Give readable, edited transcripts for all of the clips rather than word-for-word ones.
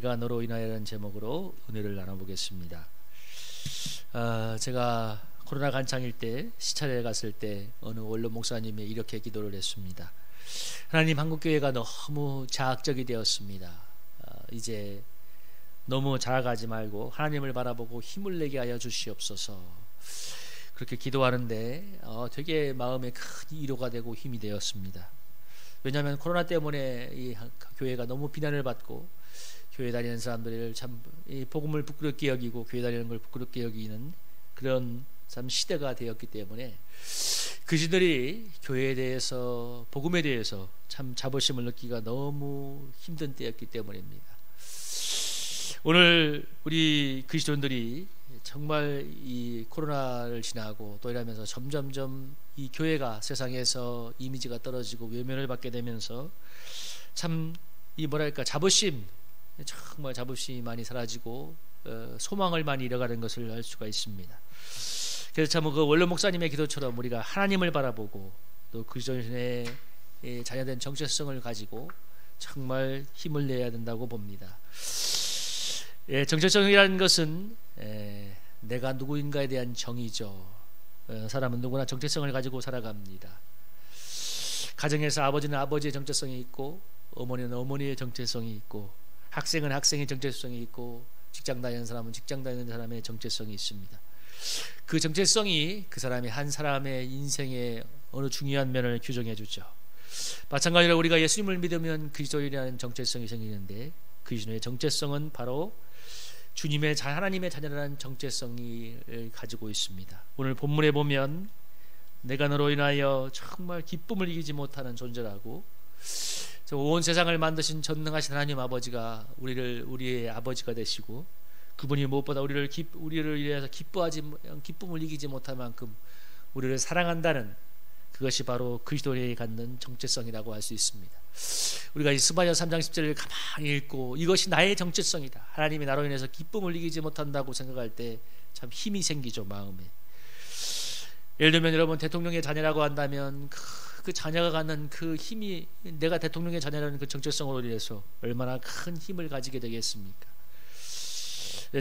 내가 너로 인하여라는 제목으로 은혜를 나눠보겠습니다. 제가 코로나 간창일 때 시찰에 갔을 때 어느 원로 목사님이 이렇게 기도를 했습니다. 하나님, 한국교회가 너무 자학적이 되었습니다. 이제 너무 자라가지 말고 하나님을 바라보고 힘을 내게 하여 주시옵소서. 그렇게 기도하는데 되게 마음에 큰 위로가 되고 힘이 되었습니다. 왜냐하면 코로나 때문에 이 교회가 너무 비난을 받고 교회 다니는 사람들을 참 이 복음을 부끄럽게 여기고 교회 다니는 걸 부끄럽게 여기는 그런 참 시대가 되었기 때문에 그들이 교회에 대해서, 복음에 대해서 참 자부심을 느끼기가 너무 힘든 때였기 때문입니다. 오늘 우리 그리스도인들이 정말 이 코로나를 지나고 또 이러면서 점점점 이 교회가 세상에서 이미지가 떨어지고 외면을 받게 되면서 참 이 뭐랄까 자부심, 정말 자부심이 많이 사라지고 소망을 많이 잃어가는 것을 알 수가 있습니다. 그래서 참 그 원로 목사님의 기도처럼 우리가 하나님을 바라보고 또 그리스도인의 자녀된 정체성을 가지고 정말 힘을 내야 된다고 봅니다. 정체성이라는 것은 내가 누구인가에 대한 정의죠. 사람은 누구나 정체성을 가지고 살아갑니다. 가정에서 아버지는 아버지의 정체성이 있고, 어머니는 어머니의 정체성이 있고, 학생은 학생의 정체성이 있고, 직장 다니는 사람은 직장 다니는 사람의 정체성이 있습니다. 그 정체성이 그 사람이 한 사람의 인생의 어느 중요한 면을 규정해 주죠. 마찬가지로 우리가 예수님을 믿으면 그리스도인이라는 정체성이 생기는데, 그리스도의 정체성은 바로 주님의 하나님의 자녀라는 정체성을 가지고 있습니다. 오늘 본문에 보면 내가 너로 인하여 정말 기쁨을 이기지 못하는 존재라고, 온 세상을 만드신 전능하신 하나님 아버지가 우리의 아버지가 되시고, 그분이 무엇보다 우리를 위해서 기쁨을 이기지 못할 만큼 우리를 사랑한다는 그것이 바로 그리스도인이 갖는 정체성이라고 할 수 있습니다. 우리가 이 스바냐 3장 10절을 가만히 읽고 이것이 나의 정체성이다, 하나님이 나로 인해서 기쁨을 이기지 못한다고 생각할 때 참 힘이 생기죠, 마음에. 예를 들면 여러분 대통령의 자녀라고 한다면 그 자녀가 갖는 그 힘이 내가 대통령의 자녀라는 그 정체성으로 인해서 얼마나 큰 힘을 가지게 되겠습니까?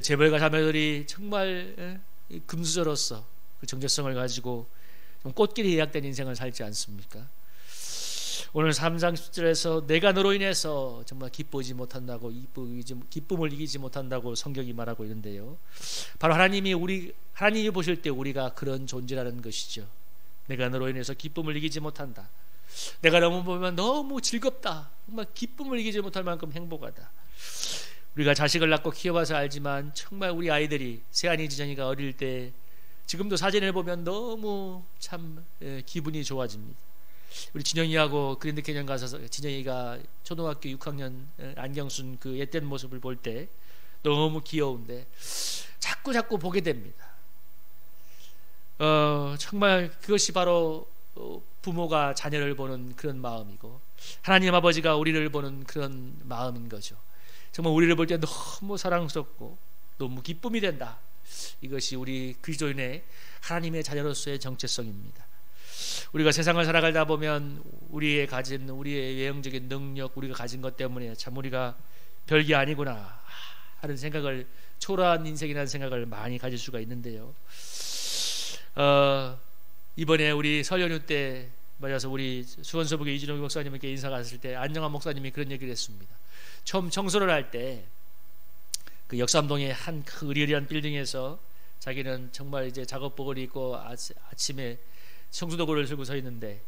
재벌가 자녀들이 정말 금수저로서 그 정체성을 가지고 좀 꽃길이 예약된 인생을 살지 않습니까? 오늘 3장 10절에서 내가 너로 인해서 정말 기쁘지 못한다고, 기쁨을 이기지 못한다고 성경이 말하고 있는데요, 바로 하나님이 보실 때 우리가 그런 존재라는 것이죠. 내가 너로 인해서 기쁨을 이기지 못한다, 내가 보면 너무 즐겁다, 정말 기쁨을 이기지 못할 만큼 행복하다. 우리가 자식을 낳고 키워봐서 알지만 정말 우리 아이들이, 세안이 지정이가 어릴 때 지금도 사진을 보면 너무 참 기분이 좋아집니다. 우리 진영이하고 그랜드 캐년 가서 진영이가 초등학교 6학년 안경 쓴 그 옛된 모습을 볼 때 너무 귀여운데 자꾸 보게 됩니다. 정말 그것이 바로 부모가 자녀를 보는 그런 마음이고, 하나님 아버지가 우리를 보는 그런 마음인 거죠. 정말 우리를 볼 때 너무 사랑스럽고 너무 기쁨이 된다. 이것이 우리 그리스도인의 하나님의 자녀로서의 정체성입니다. 우리가 세상을 살아가다 보면 우리의 외형적인 능력, 우리가 가진 것 때문에 참 우리가 별게 아니구나 하는 생각을, 초라한 인생이라는 생각을 많이 가질 수가 있는데요, 이번에 우리 설 연휴 때 맞아서 우리 수원서북의 이진호 목사님께 인사 갔을 때 안정환 목사님이 그런 얘기를 했습니다. 처음 청소를 할 때 그 역삼동의 한 으리으리한 빌딩에서 자기는 정말 이제 작업복을 입고 아침에 청소도구를 들고 서 있는데,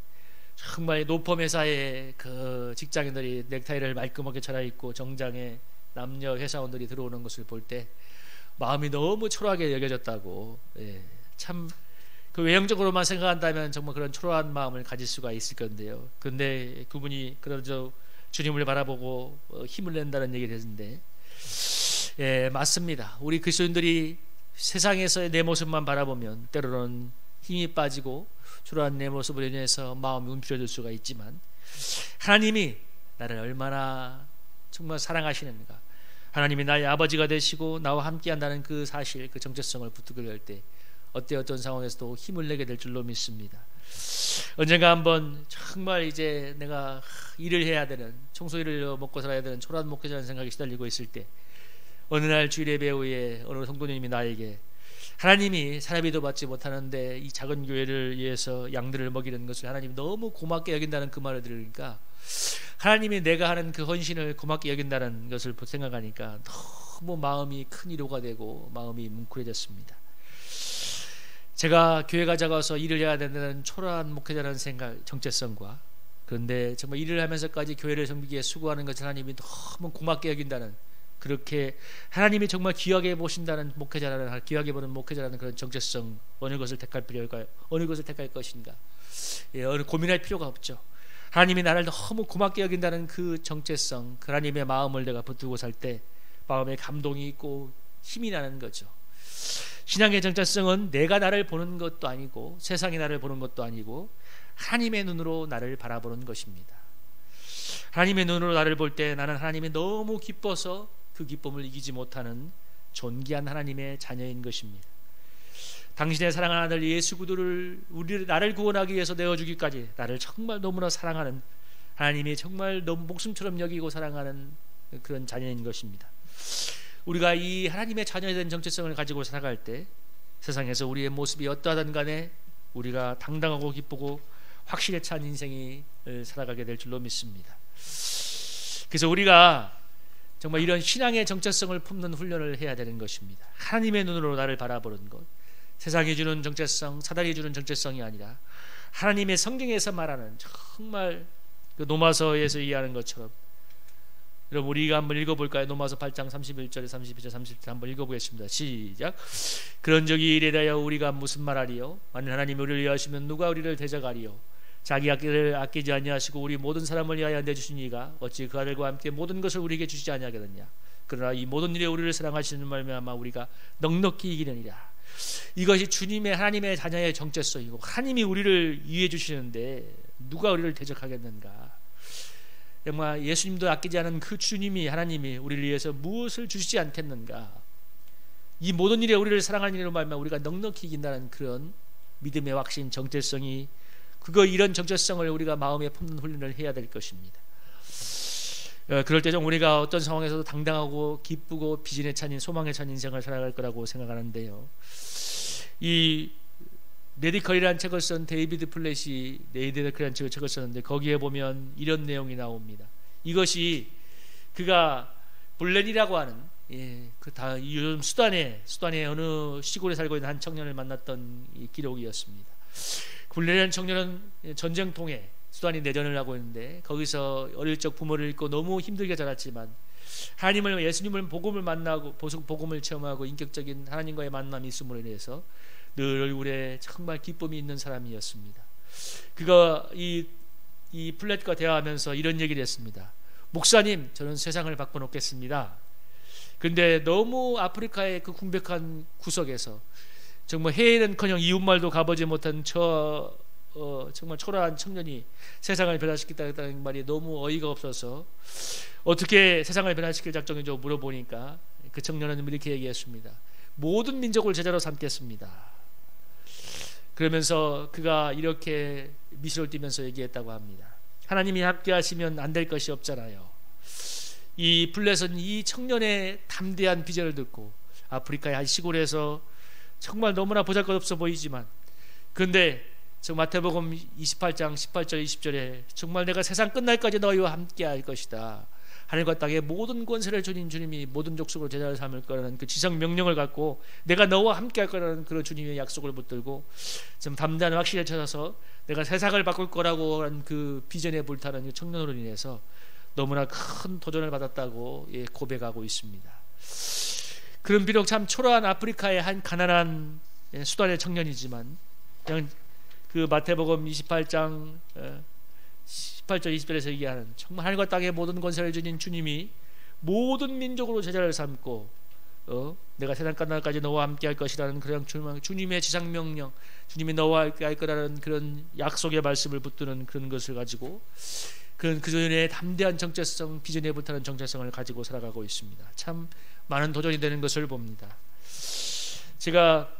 정말 노펌 회사의 그 직장인들이 넥타이를 말끔하게 차려입고 정장에 남녀 회사원들이 들어오는 것을 볼 때 마음이 너무 초라하게 여겨졌다고. 참 그 외형적으로만 생각한다면 정말 그런 초라한 마음을 가질 수가 있을 건데요, 근데 그분이 그러죠, 주님을 바라보고 힘을 낸다는 얘기를 했는데, 맞습니다. 우리 그리스도인들이 세상에서의 내 모습만 바라보면 때로는 힘이 빠지고 초라한 내 모습을 인해서 마음이 움츠러들 수가 있지만, 하나님이 나를 얼마나 정말 사랑하시는가, 하나님이 나의 아버지가 되시고 나와 함께한다는 그 사실, 그 정체성을 부뚜기할 때 어떤 상황에서도 힘을 내게 될 줄로 믿습니다. 언젠가 한번 정말 이제 내가 일을 해야 되는, 청소일을 먹고 살아야 되는 초라한 목회자라는 생각이 시달리고 있을 때 어느 날 주일 예배 후에 어느 성도님이 나에게 하나님이 사람이도 받지 못하는데 이 작은 교회를 위해서 양들을 먹이는 것을 하나님이 너무 고맙게 여긴다는 그 말을 들으니까, 하나님이 내가 하는 그 헌신을 고맙게 여긴다는 것을 생각하니까 너무 마음이 큰 위로가 되고 마음이 뭉클해졌습니다. 제가 교회가 작아서 일을 해야 된다는 초라한 목회자라는 생각, 정체성과, 그런데 정말 일을 하면서까지 교회를 섬기기에 수고하는 것을 하나님이 너무 고맙게 여긴다는, 그렇게 하나님이 정말 귀하게 보신다는 목회자라는, 귀하게 보는 목회자라는 그런 정체성, 어느 것을 택할 필요할까요? 어느 것을 택할 것인가? 어느 고민할 필요가 없죠. 하나님이 나를 너무 고맙게 여긴다는 그 정체성, 그 하나님의 마음을 내가 붙들고 살 때 마음에 감동이 있고 힘이 나는 거죠. 신앙의 정체성은 내가 나를 보는 것도 아니고 세상이 나를 보는 것도 아니고 하나님의 눈으로 나를 바라보는 것입니다. 하나님의 눈으로 나를 볼 때 나는 하나님이 너무 기뻐서 그 기쁨을 이기지 못하는 존귀한 하나님의 자녀인 것입니다. 당신의 사랑하는 아들 예수 그리스도를 나를 구원하기 위해서 내어주기까지 나를 정말 너무나 사랑하는, 하나님이 정말 너무 목숨처럼 여기고 사랑하는 그런 자녀인 것입니다. 우리가 이 하나님의 자녀에 대한 정체성을 가지고 살아갈 때 세상에서 우리의 모습이 어떠하든 간에 우리가 당당하고 기쁘고 확실에 찬 인생이 살아가게 될 줄로 믿습니다. 그래서 우리가 정말 이런 신앙의 정체성을 품는 훈련을 해야 되는 것입니다. 하나님의 눈으로 나를 바라보는 것, 세상이 주는 정체성, 사단이 주는 정체성이 아니라 하나님의 성경에서 말하는 정말 그 노마서에서 이해하는 것처럼. 여러분 우리가 한번 읽어볼까요? 노마서 8장 31절에 32절 30절 한번 읽어보겠습니다. 시작. 그런 적이 이래 대하여 우리가 무슨 말하리요? 만일 하나님이 우리를 위하시면 누가 우리를 대적하리요? 자기 아끼를 아끼지 아니하시고 우리 모든 사람을 위하여 내주신 이가 어찌 그 아들과 함께 모든 것을 우리에게 주시지 아니하겠느냐? 그러나 이 모든 일에 우리를 사랑하시는 말미암아 우리가 넉넉히 이기느니라. 이것이 주님의 하나님의 자녀의 정체성이고, 하나님이 우리를 위해 주시는데 누가 우리를 대적하겠는가? 정말 예수님도 아끼지 않은 그 주님이, 하나님이 우리를 위해서 무엇을 주시지 않겠는가? 이 모든 일에 우리를 사랑하는 일로 말미암아 우리가 넉넉히 이긴다는 그런 믿음의 확신, 정체성이, 이런 정체성을 우리가 마음에 품는 훈련을 해야 될 것입니다. 그럴 때 좀 우리가 어떤 상황에서도 당당하고 기쁘고 비전에 찬 소망에 찬 인생을 살아갈 거라고 생각하는데요. 이 메디컬이라는 책을 쓴 데이비드 플랫이 메디컬이라는 책을 썼는데 거기에 보면 이런 내용이 나옵니다. 이것이 그가 블렌이라고 하는, 요즘 수단의 어느 시골에 살고 있는 한 청년을 만났던 이 기록이었습니다. 블렌이라는 청년은 전쟁통에 수단이 내전을 하고 있는데 거기서 어릴 적 부모를 잃고 너무 힘들게 자랐지만 하나님을, 예수님을, 복음을 만나고 복음을 체험하고 인격적인 하나님과의 만남이 있음으로 인해서 늘 얼굴에 정말 기쁨이 있는 사람이었습니다. 그가 이 플랫과 대화하면서 이런 얘기를 했습니다. 목사님, 저는 세상을 바꿔놓겠습니다. 근데 너무 아프리카의 그 궁백한 구석에서 정말 해외는커녕 이웃말도 가보지 못한 정말 초라한 청년이 세상을 변화시키겠다는 말이 너무 어이가 없어서 어떻게 세상을 변화시킬 작정이죠? 물어보니까 그 청년은 이렇게 얘기했습니다. 모든 민족을 제자로 삼겠습니다. 그러면서 그가 이렇게 미소를 띠면서 얘기했다고 합니다. 하나님이 함께 하시면 안 될 것이 없잖아요. 이 블렛은 이 청년의 담대한 비전을 듣고 아프리카의 한 시골에서 정말 너무나 보잘것없어 보이지만, 그런데 마태복음 28장 18절 20절에 정말 내가 세상 끝날까지 너희와 함께 할 것이다. 하늘과 땅의 모든 권세를 주신 주님이 모든 족속으로 제자를 삼을 거라는 그 지상 명령을 갖고 내가 너와 함께 할 거라는 그런 주님의 약속을 붙들고 좀 담대한 확신에 찾아서 내가 세상을 바꿀 거라고 하는 그 비전에 불타는 그 청년으로 인해서 너무나 큰 도전을 받았다고 고백하고 있습니다. 그런 비록 참 초라한 아프리카의 한 가난한 수단의 청년이지만 그냥 그 마태복음 28장 18절 20절에서 얘기하는 정말 하늘과 땅의 모든 권세를 주신 주님이 모든 민족으로 제자를 삼고 내가 세상 끝날까지 너와 함께 할 것이라는 그런 주님의 지상명령, 주님이 너와 함께 할 거라는 그런 약속의 말씀을 붙드는 그런 것을 가지고 그 전에 담대한 정체성, 비전에 불타는 정체성을 가지고 살아가고 있습니다. 참 많은 도전이 되는 것을 봅니다. 제가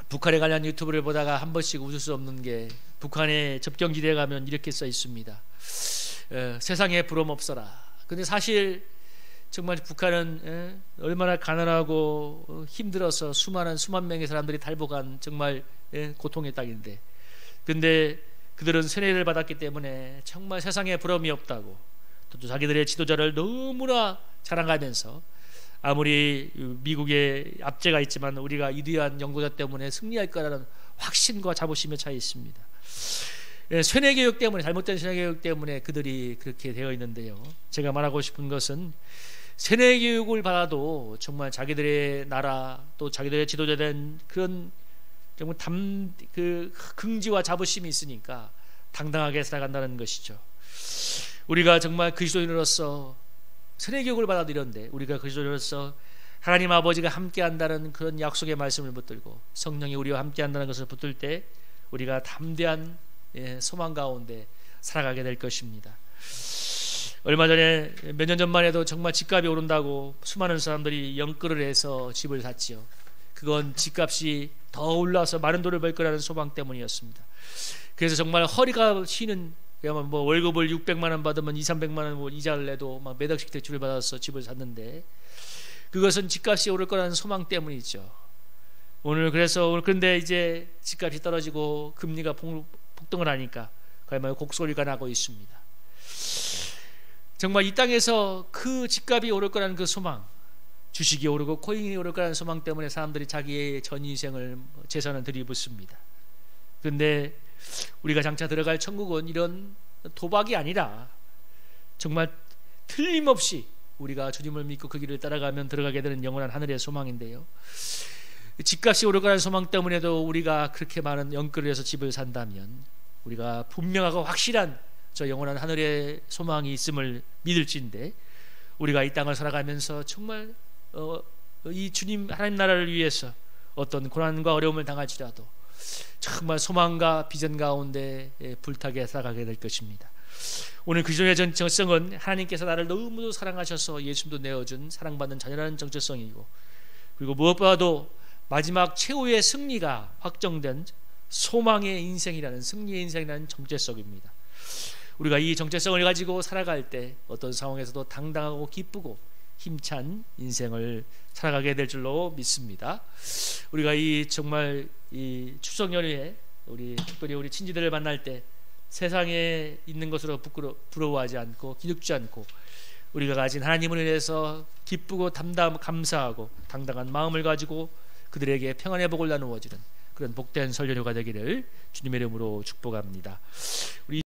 북한에 관한 유튜브를 보다가 한 번씩 웃을 수 없는 게, 북한의 접경지대에 가면 이렇게 써 있습니다. 세상에 부러움 없어라. 근데 사실 정말 북한은 얼마나 가난하고 힘들어서 수만 명의 사람들이 탈북한 정말 고통의 땅인데, 근데 그들은 세뇌를 받았기 때문에 정말 세상에 부러움이 없다고, 또 자기들의 지도자를 너무나 자랑하면서 아무리 미국의 압제가 있지만 우리가 위대한 연구자 때문에 승리할 거라는 확신과 자부심에 차 있습니다. 세뇌교육 때문에, 잘못된 세뇌교육 때문에 그들이 그렇게 되어 있는데요, 제가 말하고 싶은 것은 세뇌교육을 받아도 정말 자기들의 나라 또 자기들의 지도자된 그런 정말 긍지와 자부심이 있으니까 당당하게 살아간다는 것이죠. 우리가 정말 그리스도인으로서 세뇌교육을 받아도 이런데, 우리가 그리스도인으로서 하나님 아버지가 함께한다는 그런 약속의 말씀을 붙들고 성령이 우리와 함께한다는 것을 붙들 때 우리가 담대한 소망 가운데 살아가게 될 것입니다. 얼마 전에, 몇 년 전만 해도 정말 집값이 오른다고 수많은 사람들이 연끌을 해서 집을 샀지요. 그건 집값이 더 올라서 많은 돈을 벌 거라는 소망 때문이었습니다. 그래서 정말 허리가 쉬는, 그야말로 뭐 월급을 600만 원 받으면 200~300만 원 뭐 이자를 내도 막 몇 억씩 대출을 받아서 집을 샀는데, 그것은 집값이 오를 거라는 소망 때문이죠. 그런데 이제 집값이 떨어지고 금리가 폭등을 하니까 그야말로 곡소리가 나고 있습니다. 정말 이 땅에서 그 집값이 오를 거라는 그 소망, 주식이 오르고 코인이 오를 거라는 소망 때문에 사람들이 자기의 전 인생을, 재산을 들이붓습니다. 그런데 우리가 장차 들어갈 천국은 이런 도박이 아니라 정말 틀림없이 우리가 주님을 믿고 그 길을 따라가면 들어가게 되는 영원한 하늘의 소망인데요, 집값이 오를 거라는 소망 때문에도 우리가 그렇게 많은 연끌을 해서 집을 산다면 우리가 분명하고 확실한 저 영원한 하늘의 소망이 있음을 믿을지인데, 우리가 이 땅을 살아가면서 정말 이 주님 하나님 나라를 위해서 어떤 고난과 어려움을 당할지라도 정말 소망과 비전 가운데 불타게 살아가게 될 것입니다. 오늘 그리스도의 정체성은 하나님께서 나를 너무도 사랑하셔서 예수님도 내어준 사랑받는 자녀라는 정체성이고, 그리고 무엇보다도 마지막 최후의 승리가 확정된 소망의 인생이라는, 승리의 인생이라는 정체성입니다. 우리가 이 정체성을 가지고 살아갈 때 어떤 상황에서도 당당하고 기쁘고 힘찬 인생을 살아가게 될 줄로 믿습니다. 우리가 정말 이 추석 연휴에 특별히 우리 친지들을 만날 때 세상에 있는 것으로 부러워하지 않고 기죽지 않고 우리가 가진 하나님을 위해서 기쁘고 감사하고 당당한 마음을 가지고 그들에게 평안의 복을 나누어지는 그런 복된 설 연휴가 되기를 주님의 이름으로 축복합니다. 우리